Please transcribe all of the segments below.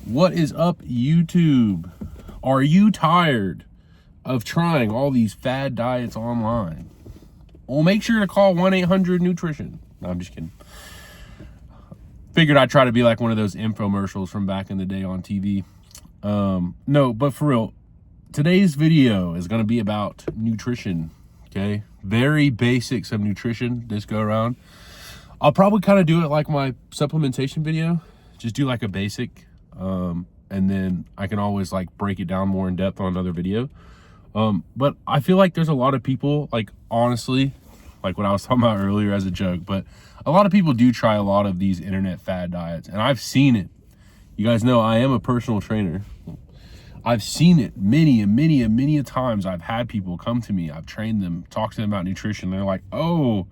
What is up, YouTube? Are you tired of trying all these fad diets online? Well, make sure to call 1-800-NUTRITION. No, I'm just kidding. Figured I'd try to be like one of those infomercials from back in the day on TV. No, but for real, today's video is going to be about nutrition, okay? Very basics of nutrition this go around. I'll probably kind of do it like my supplementation video. Just do like a basic, and then I can always like break it down more in depth on another video. But I feel like there's a lot of people, like honestly, like what I was talking about earlier as a joke, but a lot of people do try a lot of these internet fad diets, and I've seen it. You guys know I am a personal trainer. I've seen it many a times. I've had people come to me, I've trained them, talked to them about nutrition. They're like, oh,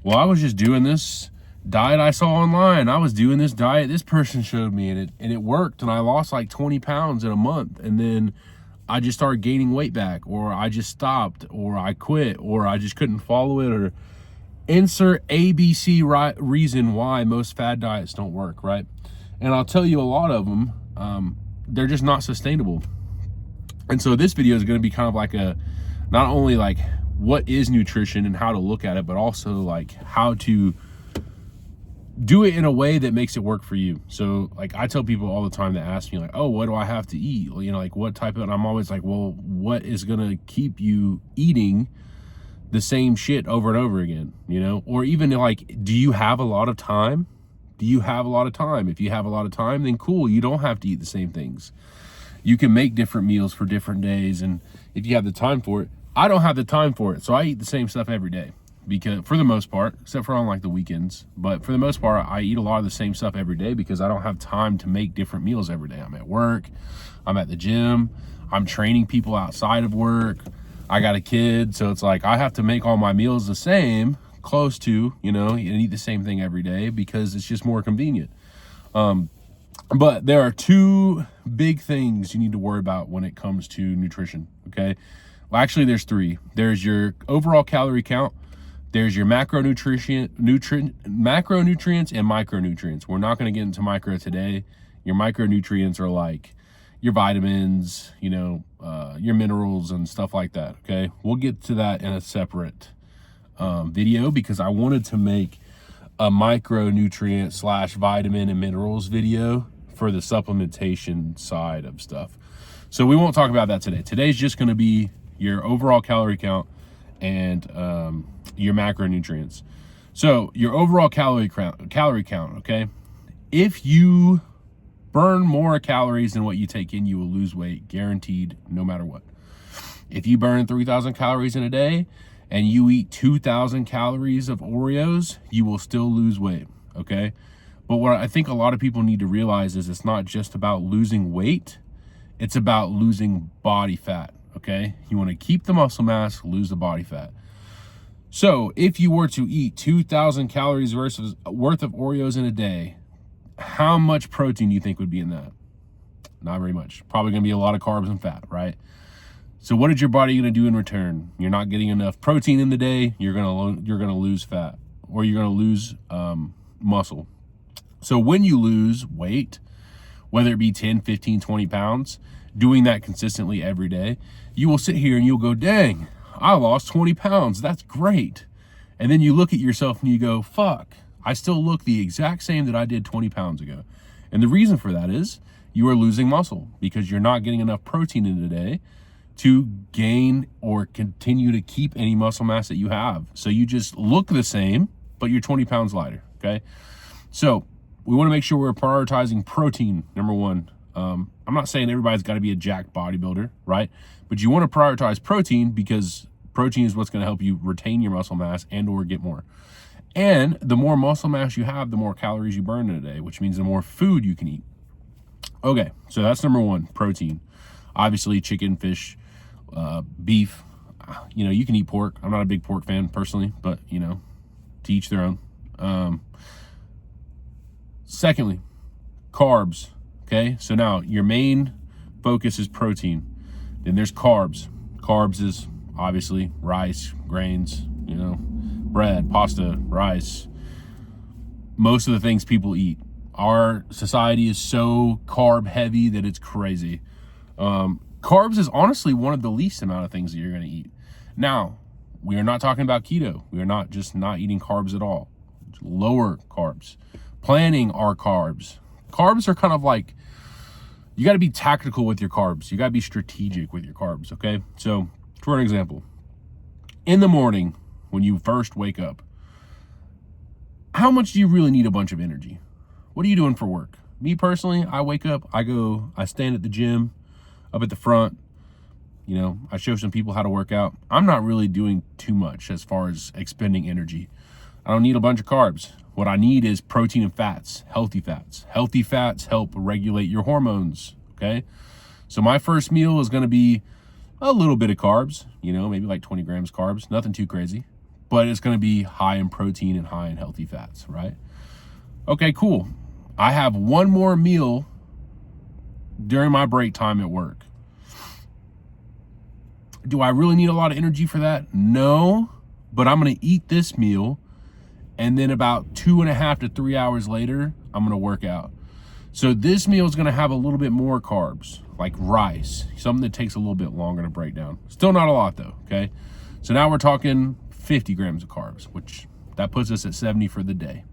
well, I was just doing this diet I saw online. I was doing this diet this person showed me, and it worked, and I lost like 20 pounds in a month, and then I just started gaining weight back, or I just stopped, or I quit, or I just couldn't follow it, or insert ABC reason why most fad diets don't work, right? And I'll tell you, a lot of them, they're just not sustainable. And so this video is going to be kind of like a, not only like what is nutrition and how to look at it, but also like how to do it in a way that makes it work for you. So like I tell people all the time that ask me like, oh, what do I have to eat? You know, like what type of, and I'm always like, well, what is going to keep you eating the same shit over and over again, you know? Or even like, do you have a lot of time? Do you have a lot of time? If you have a lot of time, then cool, you don't have to eat the same things. You can make different meals for different days, and if you have the time for it. I don't have the time for it, so I eat the same stuff every day, because for the most part, except for on like the weekends, but for the most part, I eat a lot of the same stuff every day because I don't have time to make different meals every day. I'm at work, I'm at the gym, I'm training people outside of work, I got a kid, so it's like I have to make all my meals the same, close to, you know, and eat the same thing every day because it's just more convenient. But there are two big things you need to worry about when it comes to nutrition, okay? Well, actually, there's three. There's your overall calorie count, there's your macronutrients and micronutrients. We're not going to get into micro today. Your micronutrients are like your vitamins, you know, your minerals and stuff like that, okay? We'll get to that in a separate video because I wanted to make a micronutrient / vitamin and minerals video for the supplementation side of stuff. So we won't talk about that today. Today's just going to be your overall calorie count and your macronutrients. So your overall calorie count, okay? If you burn more calories than what you take in, you will lose weight, guaranteed, no matter what. If you burn 3,000 calories in a day and you eat 2,000 calories of Oreos, you will still lose weight, okay? But what I think a lot of people need to realize is it's not just about losing weight, it's about losing body fat, okay? You want to keep the muscle mass, lose the body fat. So if you were to eat 2,000 calories worth of Oreos in a day, how much protein do you think would be in that? Not very much. Probably going to be a lot of carbs and fat, right? So what is your body going to do in return? You're not getting enough protein in the day, you're going to lose fat, or you're going to lose muscle. So when you lose weight, whether it be 10, 15, 20 pounds, doing that consistently every day, you will sit here and you'll go, dang, I lost 20 pounds. That's great. And then you look at yourself and you go, fuck, I still look the exact same that I did 20 pounds ago. And the reason for that is you are losing muscle because you're not getting enough protein in the day to gain or continue to keep any muscle mass that you have. So you just look the same, but you're 20 pounds lighter, okay? So we want to make sure we're prioritizing protein, number one. I'm not saying everybody's got to be a jacked bodybuilder, right? But you want to prioritize protein because protein is what's going to help you retain your muscle mass and or get more. And the more muscle mass you have, the more calories you burn in a day, which means the more food you can eat. Okay, so that's number one, protein. Obviously, chicken, fish, beef. You know, you can eat pork. I'm not a big pork fan personally, but, you know, to each their own. Secondly, carbs. Okay, so now your main focus is protein. Then there's carbs. Carbs is obviously rice, grains, you know, bread, pasta, rice. Most of the things people eat Our society is so carb heavy that it's crazy. Carbs is honestly one of the least amount of things that you're going to eat. Now, we are not talking about keto. We are not just not eating carbs at all. Lower carbs. Planning our carbs. Carbs are kind of like, you got to be tactical with your carbs. You got to be strategic with your carbs, okay? So, for an example, in the morning when you first wake up, how much do you really need a bunch of energy? What are you doing for work? Me personally, I wake up, I stand at the gym up at the front. You know, I show some people how to work out. I'm not really doing too much as far as expending energy. I don't need a bunch of carbs. What I need is protein and fats, healthy fats. Healthy fats help regulate your hormones, okay? So my first meal is gonna be a little bit of carbs, you know, maybe like 20 grams carbs, nothing too crazy, but it's gonna be high in protein and high in healthy fats, right? Okay, cool. I have one more meal during my break time at work. Do I really need a lot of energy for that? No, but I'm gonna eat this meal, and then about 2.5 to 3 hours later, I'm gonna work out. So this meal is gonna have a little bit more carbs, like rice, something that takes a little bit longer to break down. Still not a lot though, okay? So now we're talking 50 grams of carbs, which that puts us at 70 for the day.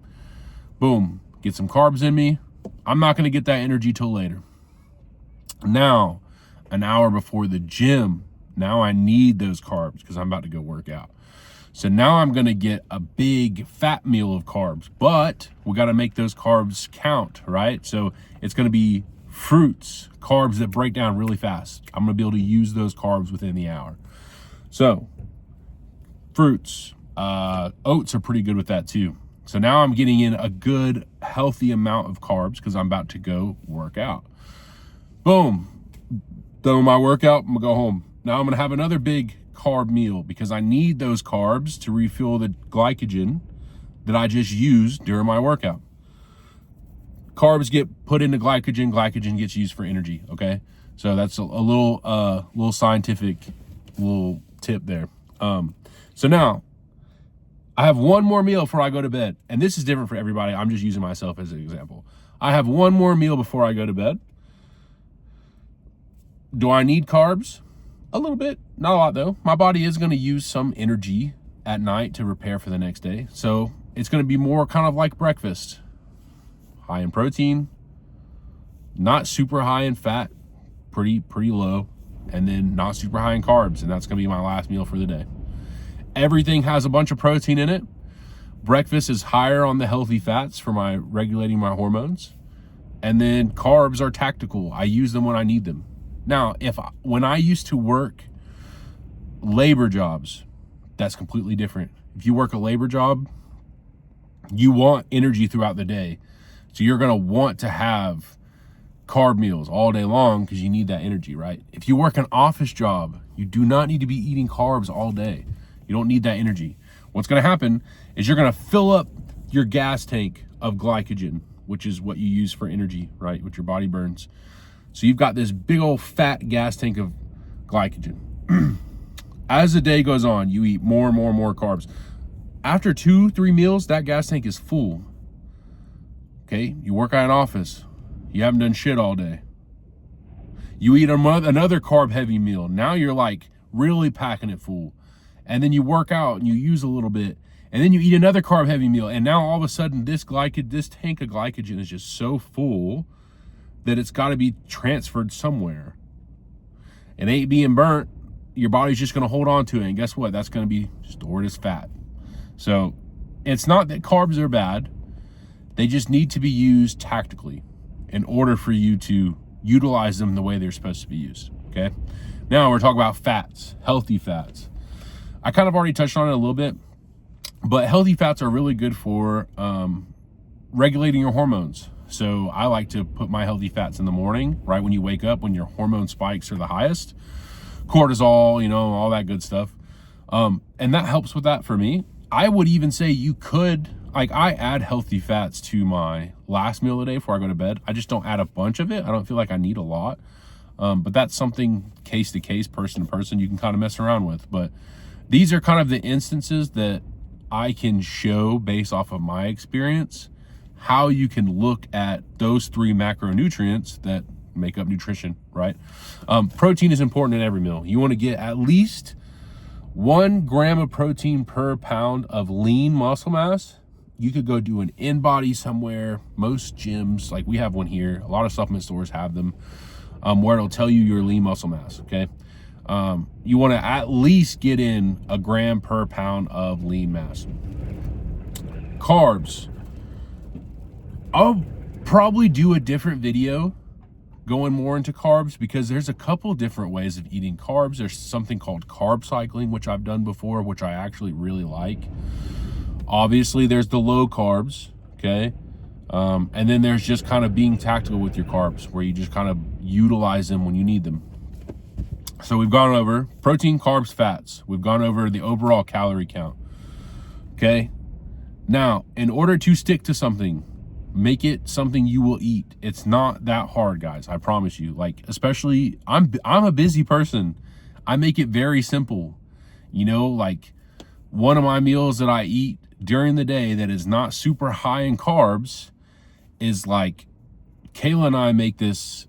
Boom, get some carbs in me. I'm not gonna get that energy till later. Now, an hour before the gym, now I need those carbs because I'm about to go work out. So now I'm gonna get a big fat meal of carbs, but we gotta make those carbs count, right? So it's gonna be fruits, carbs that break down really fast. I'm gonna be able to use those carbs within the hour. So fruits, oats are pretty good with that too. So now I'm getting in a good, healthy amount of carbs because I'm about to go work out. Boom, done with my workout, I'm gonna go home. Now I'm gonna have another big carb meal because I need those carbs to refuel the glycogen that I just used during my workout. Carbs get put into glycogen, glycogen gets used for energy, okay? So that's a little scientific little tip there. So now I have one more meal before I go to bed, and this is different for everybody. I'm just using myself as an example. I have one more meal before I go to bed. Do I need carbs? A little bit, not a lot though. My body is gonna use some energy at night to prepare for the next day. So it's gonna be more kind of like breakfast. High in protein, not super high in fat, pretty low, and then not super high in carbs, and that's gonna be my last meal for the day. Everything has a bunch of protein in it. Breakfast is higher on the healthy fats for my regulating my hormones. And then carbs are tactical. I use them when I need them. Now, when I used to work labor jobs, that's completely different. If you work a labor job, you want energy throughout the day. So you're gonna want to have carb meals all day long because you need that energy, right? If you work an office job, you do not need to be eating carbs all day. You don't need that energy. What's gonna happen is you're gonna fill up your gas tank of glycogen, which is what you use for energy, right? Which your body burns. So you've got this big old fat gas tank of glycogen. As the day goes on, you eat more and more carbs. After 2-3 meals, that gas tank is full. Okay, you work at an office. You haven't done shit all day. You eat another carb heavy meal. Now you're like really packing it full. And then you work out and you use a little bit. And then you eat another carb heavy meal. And now all of a sudden this tank of glycogen is just so full that it's got to be transferred somewhere. It ain't being burnt. Your body's just going to hold on to it. And guess what? That's going to be stored as fat. So it's not that carbs are bad. They just need to be used tactically in order for you to utilize them the way they're supposed to be used, okay? Now we're talking about fats, healthy fats. I kind of already touched on it a little bit, but healthy fats are really good for regulating your hormones. So I like to put my healthy fats in the morning, right when you wake up, when your hormone spikes are the highest. Cortisol, you know, all that good stuff. And that helps with that for me. I would even say you could, like I add healthy fats to my last meal of the day before I go to bed. I just don't add a bunch of it. I don't feel like I need a lot. But that's something case to case, person to person, you can kind of mess around with. But these are kind of the instances that I can show based off of my experience how you can look at those 3 macronutrients that make up nutrition, right? Protein is important in every meal. You want to get at least 1 gram of protein per pound of lean muscle mass. You could go do an InBody somewhere. Most gyms, like we have one here, a lot of supplement stores have them, where it'll tell you your lean muscle mass, okay? You want to at least get in 1 gram per pound of lean mass. Carbs. I'll probably do a different video going more into carbs, because there's a couple different ways of eating carbs. There's something called carb cycling, which I've done before, which I actually really like. Obviously, there's the low carbs, okay? And then there's just kind of being tactical with your carbs, where you just kind of utilize them when you need them. So we've gone over protein, carbs, fats. We've gone over the overall calorie count, okay? Now, in order to stick to something, make it something you will eat. It's not that hard, guys. I promise you. Like, especially, I'm a busy person. I make it very simple. You know, like, one of my meals that I eat during the day that is not super high in carbs is like, Kayla and I make this,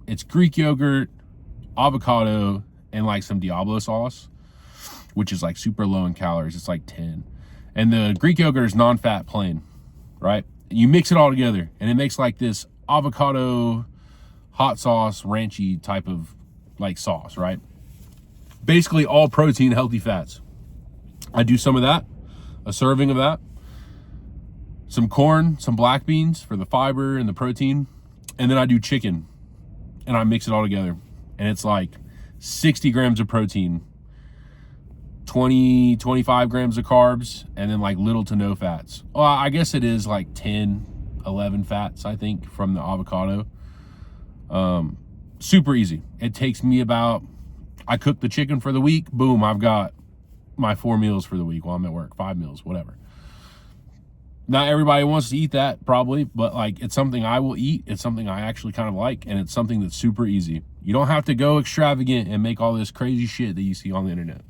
it's Greek yogurt, avocado, and like some Diablo sauce, which is like super low in calories. It's like 10. And the Greek yogurt is non-fat plain, right? You mix it all together and it makes like this avocado hot sauce ranchy type of like sauce, right? Basically all protein, healthy fats. I do some of that, a serving of that, some corn, some black beans for the fiber and the protein, and then I do chicken and I mix it all together, and it's like 60 grams of protein, 25 grams of carbs, and then like little to no fats. Well, I guess it is like 11 fats, I think, from the avocado. Super easy. It takes me about, I cook the chicken for the week, boom, I've got my 4 meals for the week while I'm at work, 5 meals, whatever. Not everybody wants to eat that, probably, but like, it's something I will eat. It's something I actually kind of like, and it's something that's super easy. You don't have to go extravagant and make all this crazy shit that you see on the internet.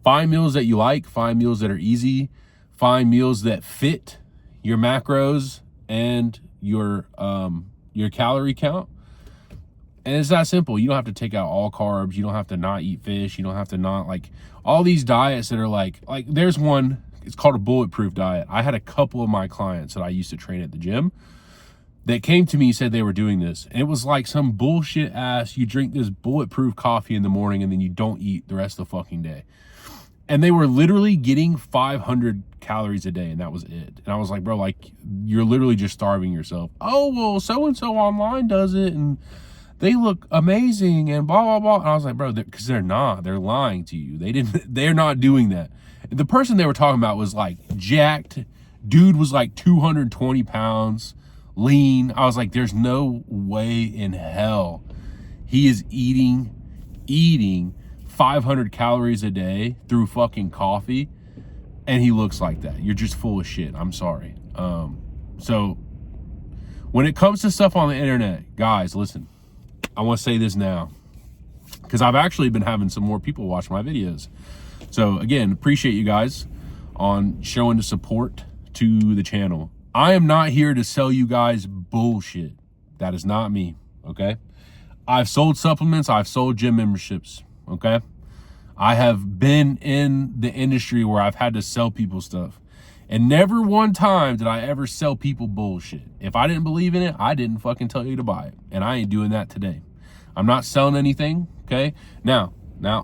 Find meals that you like, find meals that are easy, find meals that fit your macros and your calorie count. And it's that simple. You don't have to take out all carbs. You don't have to not eat fish. You don't have to not, like, all these diets that are like there's one, it's called a bulletproof diet. I had a couple of my clients that I used to train at the gym that came to me, said they were doing this. And it was like some bullshit ass, you drink this bulletproof coffee in the morning and then you don't eat the rest of the fucking day. And they were literally getting 500 calories a day, and that was it. And I was like, bro, like, you're literally just starving yourself. Oh, well, so-and-so online does it, and they look amazing, and blah, blah, blah. And I was like, bro, because they're not. They're lying to you. They're not doing that. The person they were talking about was, like, jacked. Dude was, like, 220 pounds, lean. I was like, there's no way in hell he is eating 500 calories a day through fucking coffee, and he looks like that. You're just full of shit. I'm sorry. So when it comes to stuff on the internet, guys, listen, I want to say this now, because I've actually been having some more people watch my videos. So again, appreciate you guys on showing the support to the channel. I am not here to sell you guys bullshit. That is not me, okay? I've sold supplements. I've sold gym memberships. Okay, I have been in the industry where I've had to sell people stuff, and never one time did I ever sell people bullshit. If I didn't believe in it, I didn't fucking tell you to buy it, and I ain't doing that today. I'm not selling anything. Okay, now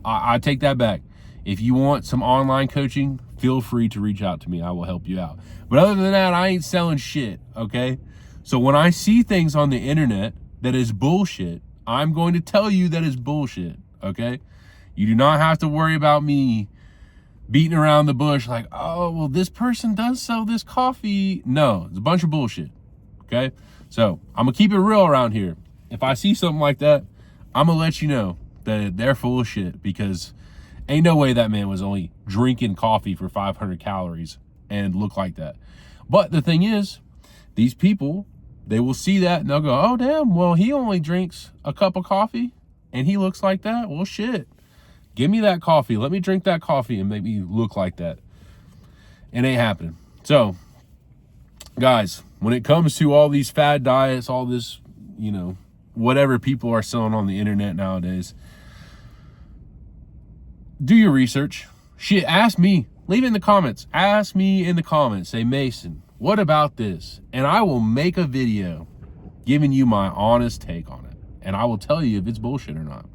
I take that back. If you want some online coaching, feel free to reach out to me. I will help you out. But other than that, I ain't selling shit. Okay, so when I see things on the internet that is bullshit, I'm going to tell you that is bullshit. Okay. You do not have to worry about me beating around the bush like, oh, well, this person does sell this coffee. No, it's a bunch of bullshit, okay? So I'm going to keep it real around here. If I see something like that, I'm going to let you know that they're full of shit, because ain't no way that man was only drinking coffee for 500 calories and look like that. But the thing is, these people, they will see that and they'll go, oh, damn, well, he only drinks a cup of coffee and he looks like that. Well, shit. Give me that coffee. Let me drink that coffee and make me look like that. It ain't happening. So, guys, when it comes to all these fad diets, all this, you know, whatever people are selling on the internet nowadays, do your research. Shit, ask me. Leave it in the comments. Ask me in the comments. Say, Mason, what about this? And I will make a video giving you my honest take on it. And I will tell you if it's bullshit or not.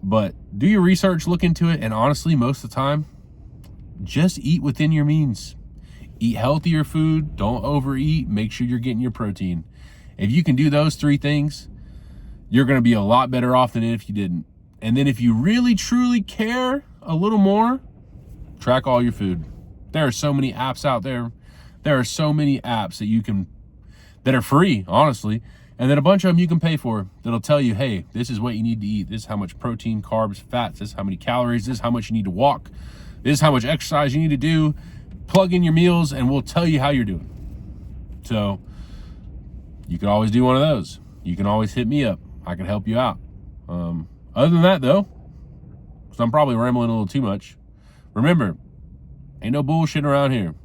But do your research, look into it. And honestly, most of the time, just eat within your means. Eat healthier food. Don't overeat. Make sure you're getting your protein. If you can do those 3 things, you're going to be a lot better off than if you didn't. And then if you really, truly care a little more, track all your food. There are so many apps out there. There are so many apps that are free, honestly. And then a bunch of them you can pay for that'll tell you, hey, this is what you need to eat. This is how much protein, carbs, fats. This is how many calories. This is how much you need to walk. This is how much exercise you need to do. Plug in your meals and we'll tell you how you're doing. So you can always do one of those. You can always hit me up. I can help you out. Other than that, though, because I'm probably rambling a little too much, remember, ain't no bullshit around here.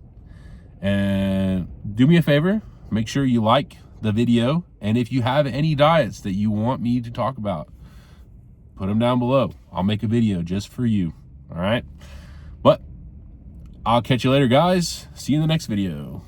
And do me a favor, make sure you like the video. And if you have any diets that you want me to talk about, put them down below. I'll make a video just for you. All right. But I'll catch you later, guys. See you in the next video.